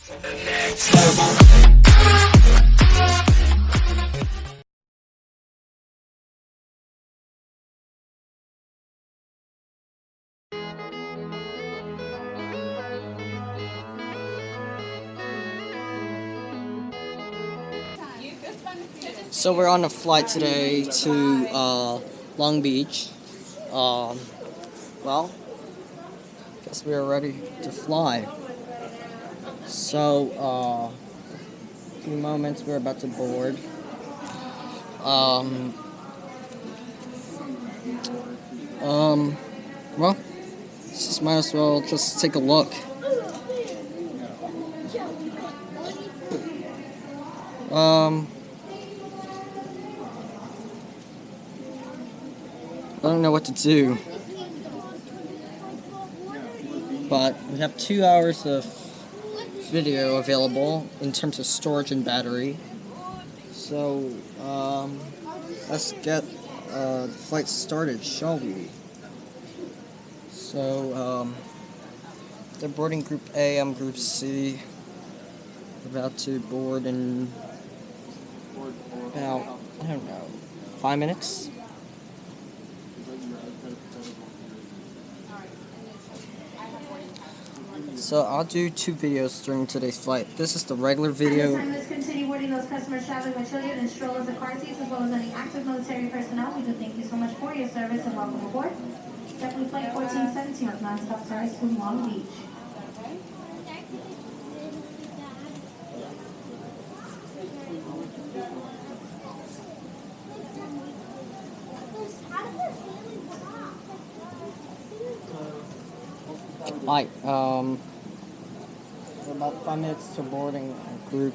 So we're on a flight today to Long Beach. Well, guess we are ready to fly. So, a few moments, we're about to board. Well, just might as well just take a look. I don't know what to do, but we have 2 hours of video available in terms of storage and battery. So, let's get the flight started, shall we? So, they're boarding Group A, I'm Group C. We're about to board in about, I don't know, 5 minutes? So I'll do 2 videos during today's flight. This is the regular video. At this time, let's continue boarding those customers traveling with children and strollers and car seats, as well as any active military personnel. We do thank you so much for your service and welcome aboard. Jetblue Flight 1417 with non-stop service to Long Beach. Hi, we're about 5 minutes to boarding Group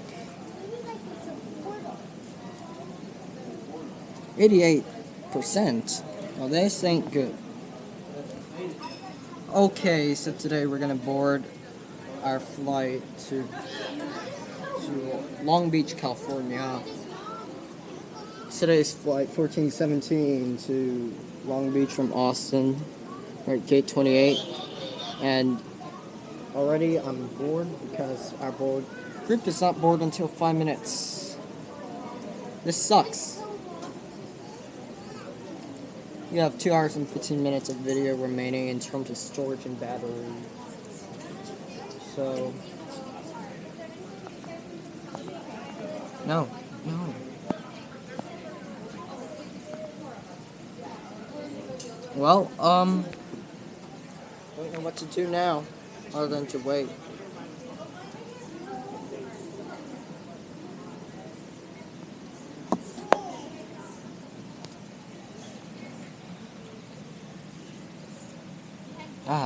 88%. Well, this ain't good. Okay, so today we're gonna board our flight to Long Beach, California. Today's flight 1417 to Long Beach from Austin. We're at gate 28. And already I'm bored because our board group does not board until 5 minutes. This sucks. You have 2 hours and 15 minutes of video remaining in terms of storage and battery. So, no. Well, don't know what to do now, other than to wait.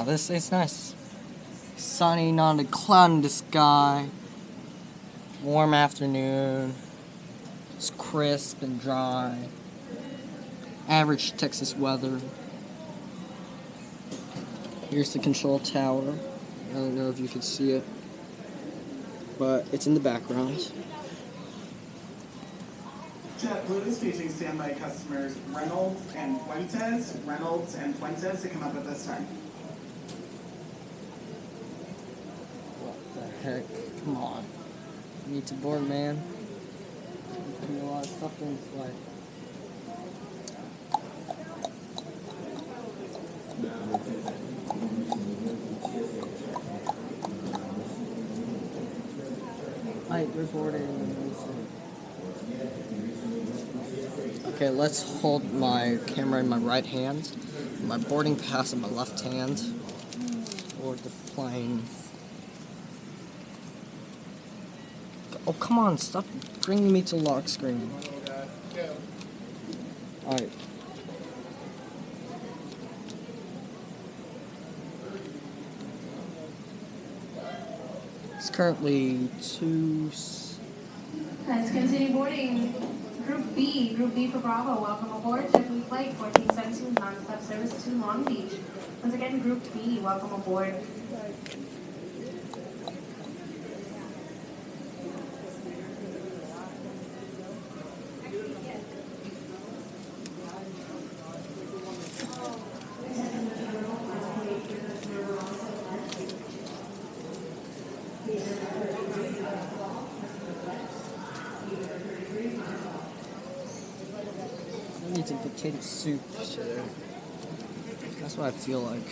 This is nice. Sunny, not a cloud in the sky. Warm afternoon. It's crisp and dry. Average Texas weather. Here's the control tower. I don't know if you can see it, but it's in the background. JetBlue is paging standby customers Reynolds and Fuentes to come up at this time. What the heck? Come on. You need to board, man. There's a lot of stuff in this flight. Alright, we're boarding. Okay, let's hold my camera in my right hand, my boarding pass in my left hand, board the plane. Oh, come on, stop bringing me to lock screen. Alright. It's currently 2... Let's continue boarding. Group B for Bravo, welcome aboard. JetBlue Flight 1417 non-stop service to Long Beach. Once again, Group B, welcome aboard. beans and potato soup today. That's what I feel like.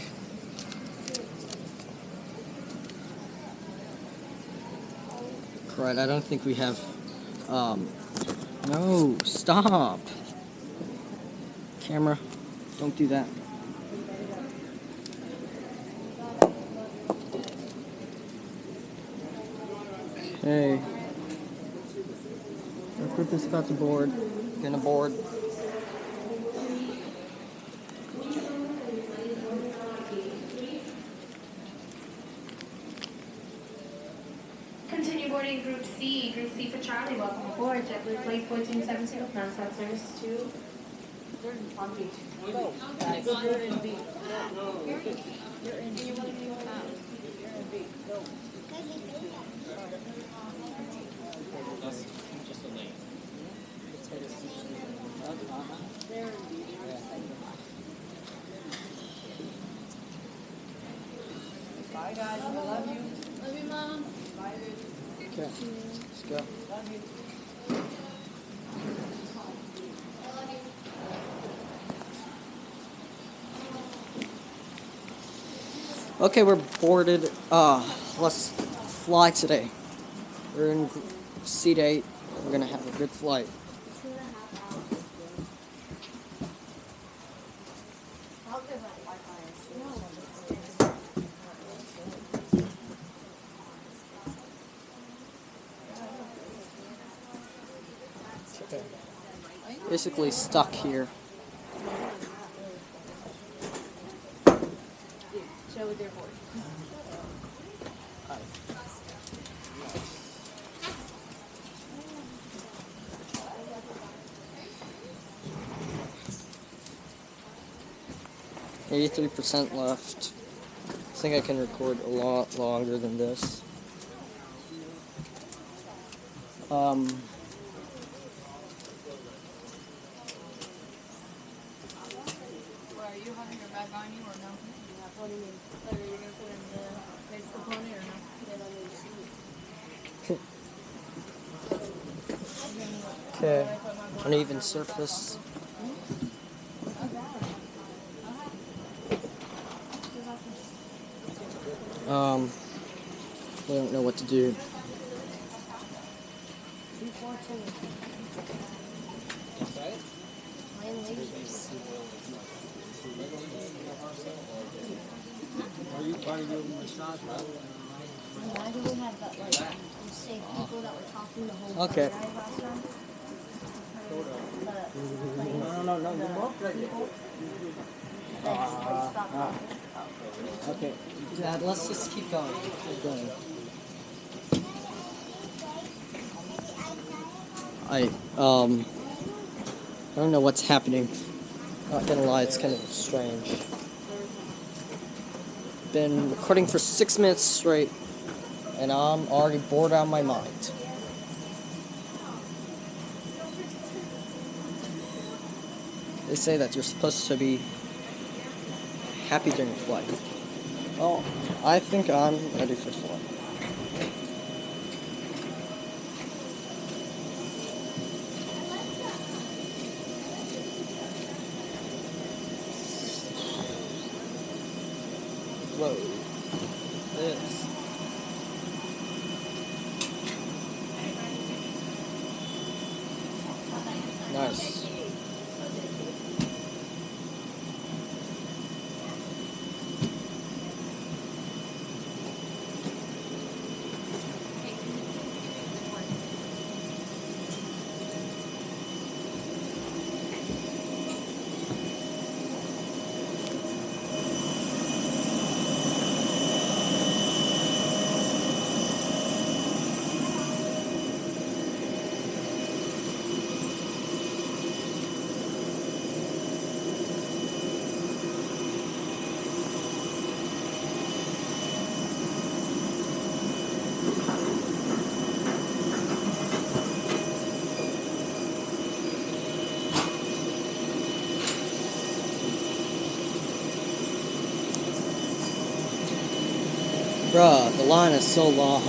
Right, I don't think we have, no, stop. Camera, don't do that. Okay. Our group is about to board. Gonna board. Continue boarding Group C. Group C for Charlie. Welcome aboard. JetBlue Flight 1417 with non-stop service to Long Beach. Bye guys, I love you. Love you, Mom. Bye. Okay, let's go. Love you. Okay, we're boarded. Let's fly today. We're in seat 8. We're gonna have a good flight. 2.5 hours. I'll give my Wi-Fi. Basically stuck here. Show with their board. 83% left. I think I can record a lot longer than this. Well, are you having your bag on you or no? What do you mean? Like, are you gonna put in the next component or no? Get on the seat. Okay, uneven surface. I don't know what to do. Why do we have that, like, you say people that were talking the whole Okay. time last time? Okay, Dad, let's just keep going. Keep going. I don't know what's happening. Not gonna lie, it's kind of strange. Been recording for 6 minutes straight, and I'm already bored out of my mind. They say that you're supposed to be happy during flight. Well, I think I'm ready for flight. Whoa. This. Nice. Bruh, the line is so long.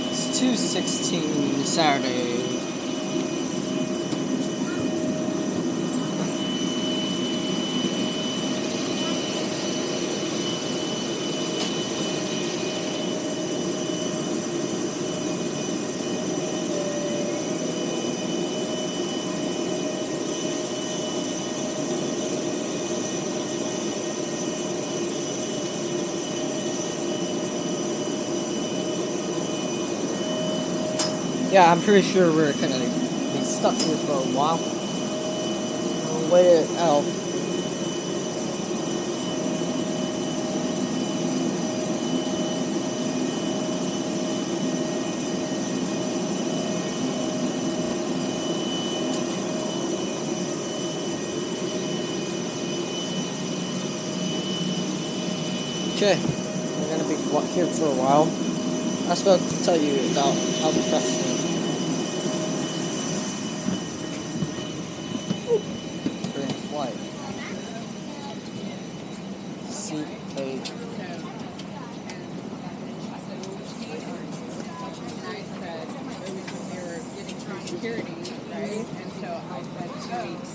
It's 2:16 Saturday. Yeah, I'm pretty sure we're gonna be stuck here for a while. We'll wait it out. Okay, we're gonna be here for a while. I was supposed to tell you about how the press is. During flight. Seat 8. Security, right? And so I said 2 weeks.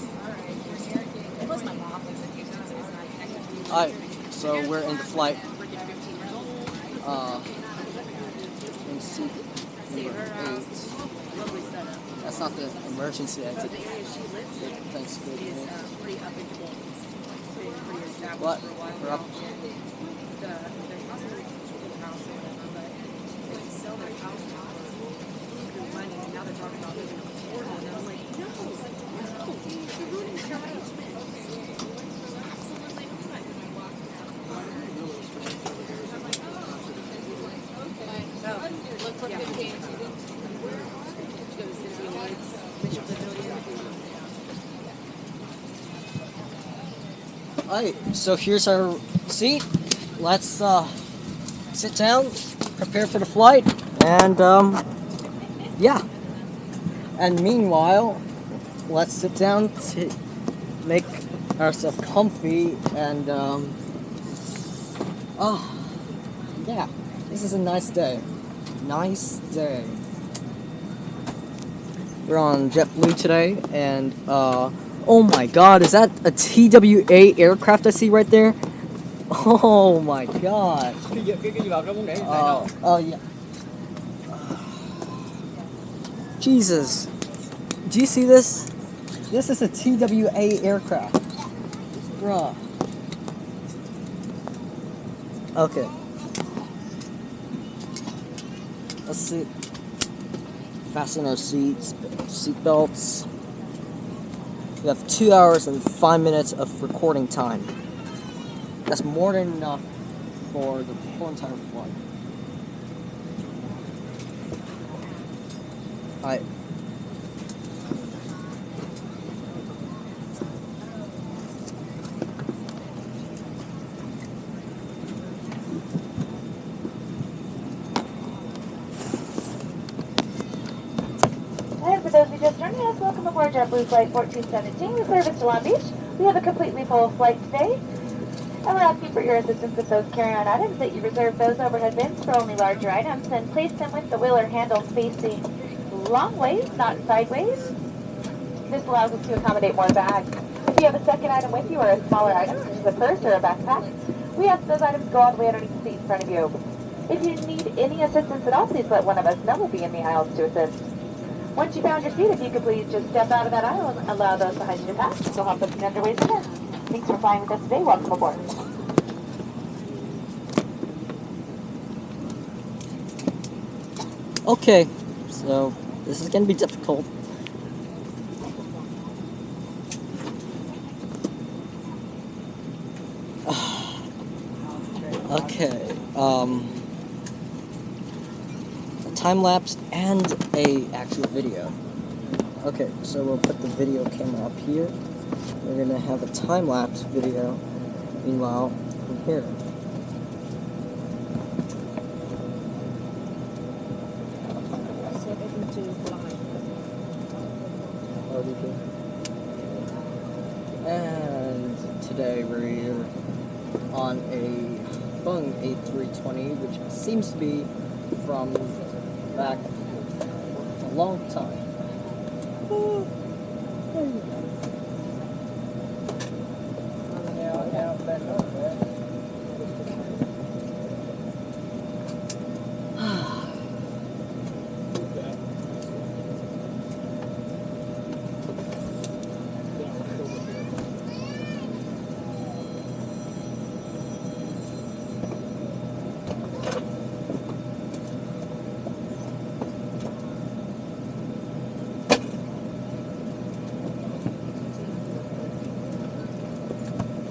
It was my mom. Alright, so we're in the flight. In seat number 8. That's not the emergency exit. Thanks for the What? We're up. Alright, so here's our seat. Let's sit down, prepare for the flight, and yeah. And meanwhile, let's sit down to make ourselves comfy and yeah. This is a nice day. Nice day. We're on Jetblue today, and oh my god, is that a TWA aircraft I see right there? Oh my god. Oh yeah. Jesus. Do you see this? This is a TWA aircraft. Bruh. Okay. Let's see. Fasten our seat belts. We have 2 hours and 5 minutes of recording time. That's more than enough for the whole entire flight. Alright. And for those who just joined us, welcome aboard JetBlue Flight 1417 with service to Long Beach. We have a completely full flight today. I will ask you for your assistance with those carry-on items that you reserve those overhead bins for only larger items and place them with the wheel or handle facing long ways, not sideways. This allows us to accommodate more bags. If you have a second item with you or a smaller item, such as a purse or a backpack, we ask those items go all the way underneath the seat in front of you. If you need any assistance at all, please let one of us know. We'll be in the aisles to assist. Once you found your seat, if you could please just step out of that aisle and allow those behind you to pass. We'll have the underways in there. Thanks for flying with us today. Welcome aboard. Okay, so this is gonna be difficult. Okay, a time lapse and a actual video. Okay, so we'll put the video camera up here. We're gonna have a time lapse video. Meanwhile, from here. And today we're on a Boeing A320, which seems to be from back for a long time. There you go.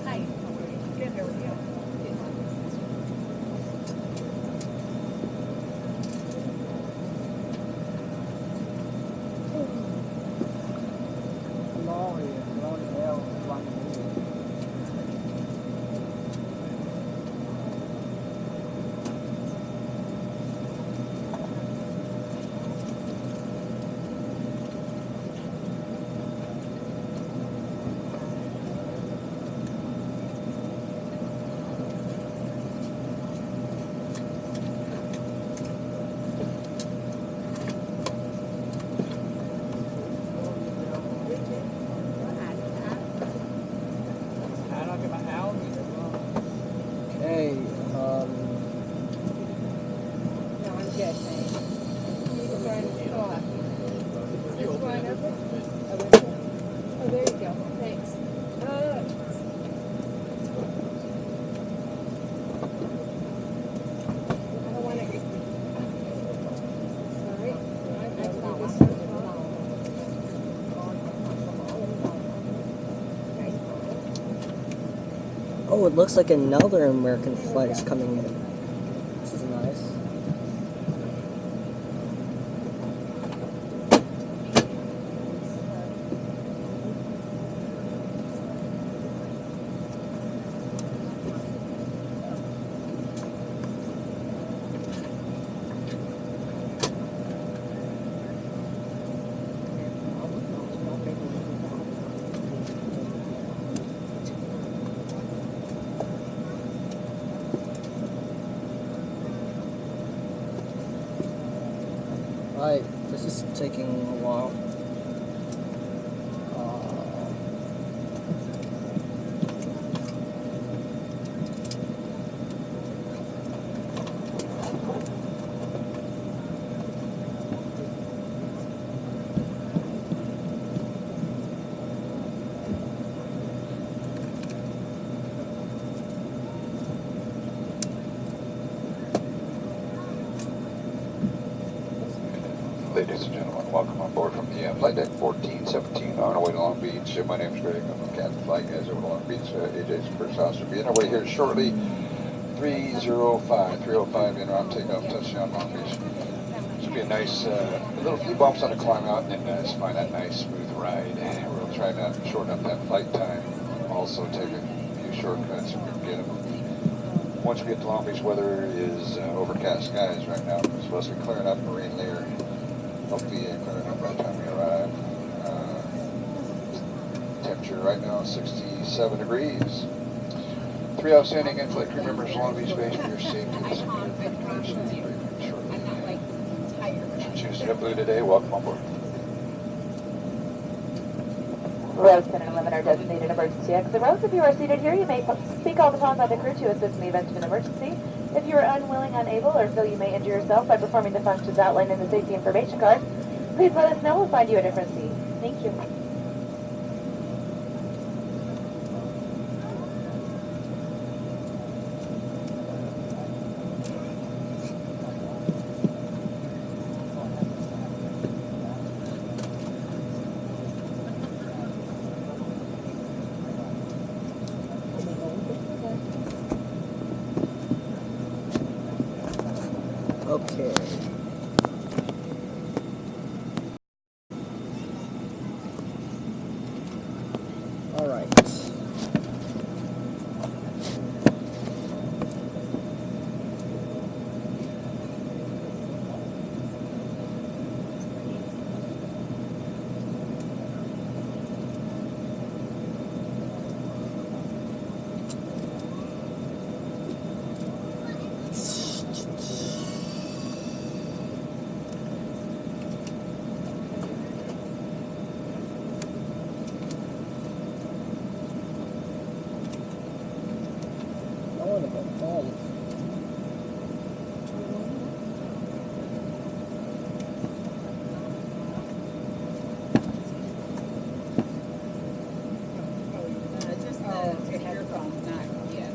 Hi. Good, how are you? Okay, No, I'm good, thanks. You just run, come on. Just run over. Oh, this one? Oh, there you go. Thanks. I don't want to. Sorry. That's not this one. oh, it looks like another American flight is coming in. This is nice. Alright, this is taking a while. Ladies and gentlemen, welcome on board from the flight deck 1417 on our way to Long Beach. My name is Greg. I'm the captain flight guys over to Long Beach. AJ's first officer will be on our way here shortly. 305 in round takeoff, touchdown Long Beach. Should be a nice, little few bumps on the climb out, and then just find that nice smooth ride. We'll try to shorten up that flight time. Also take a few shortcuts if we can get them. Once we get to Long Beach, weather is overcast skies right now. It's supposed to be clearing up and rain later. Hopefully clearing up by the time we arrive. Temperature right now 67 degrees. 3 outstanding in-flight crew members, Long Beach base for your safety. This is shortly. Choose Jetblue today. Welcome on board. Rows 10 and 11 are designated emergency exit rows. If you are seated here, you may speak all the time by the crew to assist in the event of an emergency. If you are unwilling, unable, or feel you may injure yourself by performing the functions outlined in the safety information card, please let us know. We'll find you a different seat. Thank you. Okay. All right. son of a gun. Just the earphones, not yet.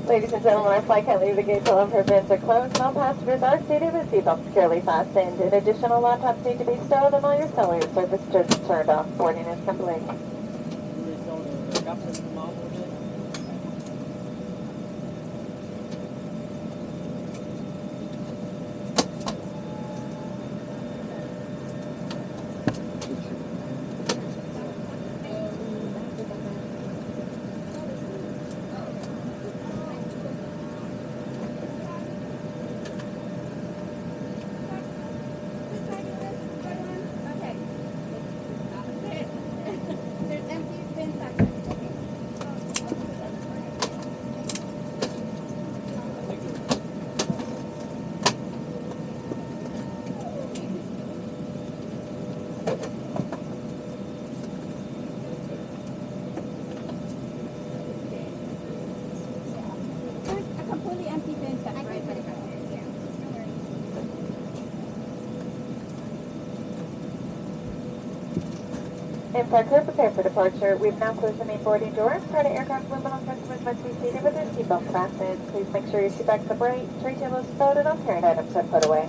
Ladies and gentlemen, our flight can't leave the gate till all of her bins are closed and all passengers are seated with seatbelts securely fastened. In addition, all laptops need to be stowed and all your cellular service just turned off. Boarding is complete. Inside crew, prepare for departure. We've now closed the main boarding doors. Starting aircraft limit on customers must be seated with their seatbelts fastened. Please make sure your seat backs are bright, tray tables stowed, and all carried items are put away.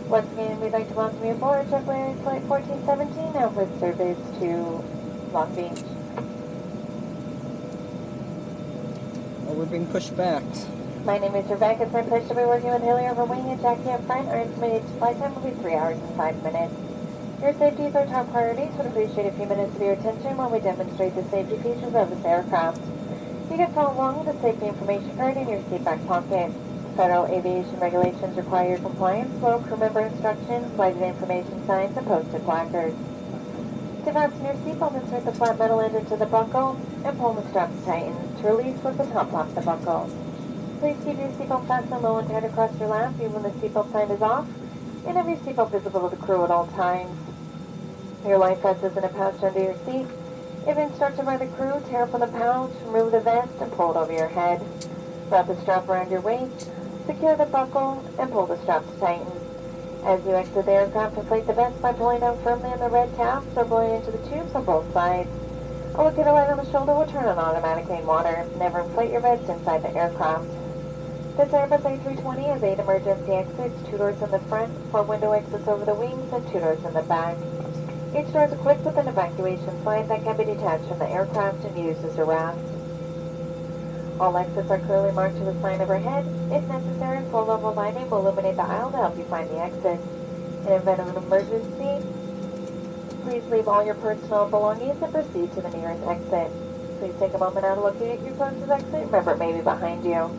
Once again, we'd like to welcome you aboard Jetblue Flight 1417 now with service to Long Beach. Oh, we're being pushed back. My name is Rebecca. It's my pleasure to be working with Haley over wing and Jackie up front. Our estimated flight time will be 3 hours and 5 minutes. Your safety is our top priority, so we'd appreciate a few minutes of your attention while we demonstrate the safety features of this aircraft. You can follow along with the safety information card in your seat back pocket. Federal aviation regulations require your compliance, so crew member instructions, lighted information signs, and posted placards. To fasten your seatbelt, insert the flat metal end into the buckle and pull the straps tightened. To release, flip the top off the buckle. Please keep your seatbelt fastened low and tight across your lap even when the seatbelt sign is off, and have your seatbelt visible to the crew at all times. Your life vest is in a pouch under your seat. If instructed by the crew, tear open the pouch, remove the vest, and pull it over your head. Wrap the strap around your waist, secure the buckle, and pull the straps tighten. As you exit the aircraft, inflate the vest by pulling down firmly on the red tabs or blowing into the tubes on both sides. A look at a light on the shoulder will turn on automatically in water. Never inflate your vest inside the aircraft. This Airbus A320 has 8 emergency exits, 2 doors in the front, 4 window exits over the wings, and 2 doors in the back. Each door is equipped with an evacuation slide that can be detached from the aircraft and used as a raft. All exits are clearly marked to the sign overhead. If necessary, full level lighting will illuminate the aisle to help you find the exit. In event of an emergency, please leave all your personal belongings and proceed to the nearest exit. Please take a moment out to locate your closest exit. Remember, it may be behind you.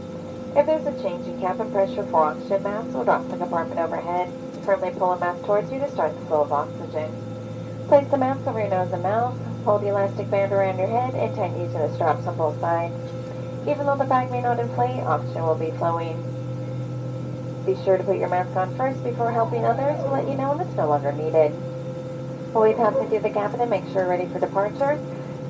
If there's a change in cabin pressure for oxygen masks or drop the compartment overhead, firmly pull a mask towards you to start the flow of oxygen. Place the mask over your nose and mouth, pull the elastic band around your head, and tighten using the straps on both sides. Even though the bag may not inflate, oxygen will be flowing. Be sure to put your mask on first before helping others. We'll let you know when it's no longer needed. While we pass through the cabin and make sure you're ready for departure,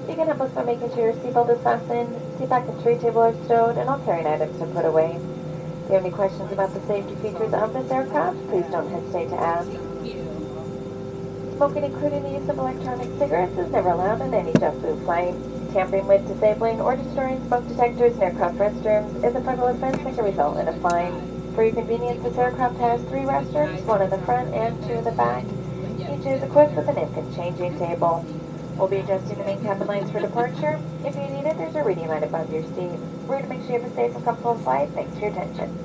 you can help us by making sure your seatbelt is fastened, seat back and tray table are stowed, and all carrying items are put away. If you have any questions about the safety features of this aircraft, please don't hesitate to ask. Smoking, including the use of electronic cigarettes, is never allowed on any Jetblue flight. Tampering with, disabling, or destroying smoke detectors in aircraft restrooms is a federal offense that can result in a fine. For your convenience, this aircraft has 3 restrooms, 1 in the front and 2 in the back. Each is equipped with an infant changing table. We'll be adjusting the main cabin lights for departure. If you need it, there's a reading light above your seat. We're going to make sure you have a safe and comfortable flight. Thanks for your attention.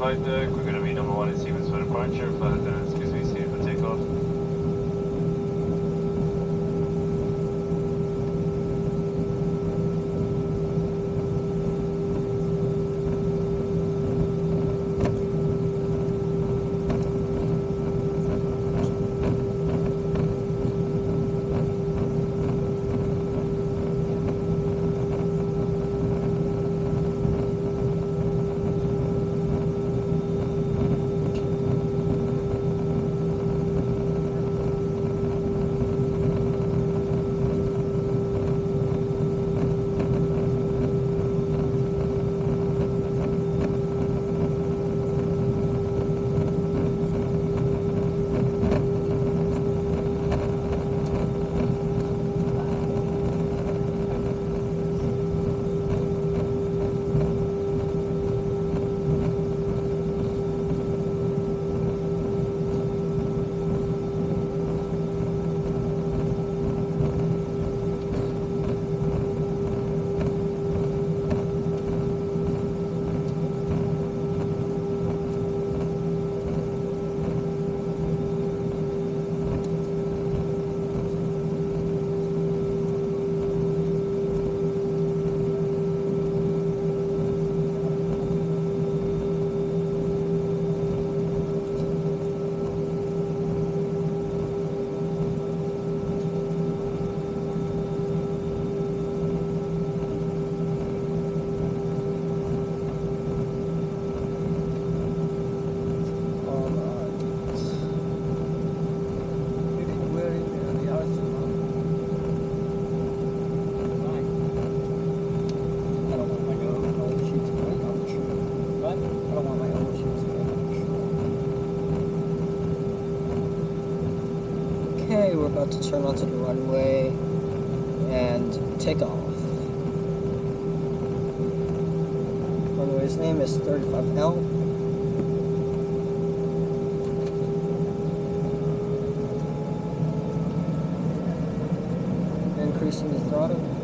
flight deck. We're going to be number 1 in sequence for departure, flight attendants, please be seated for takeoff. Okay, we're about to turn onto the runway and take off. Runway's name is 35L. Increasing the throttle.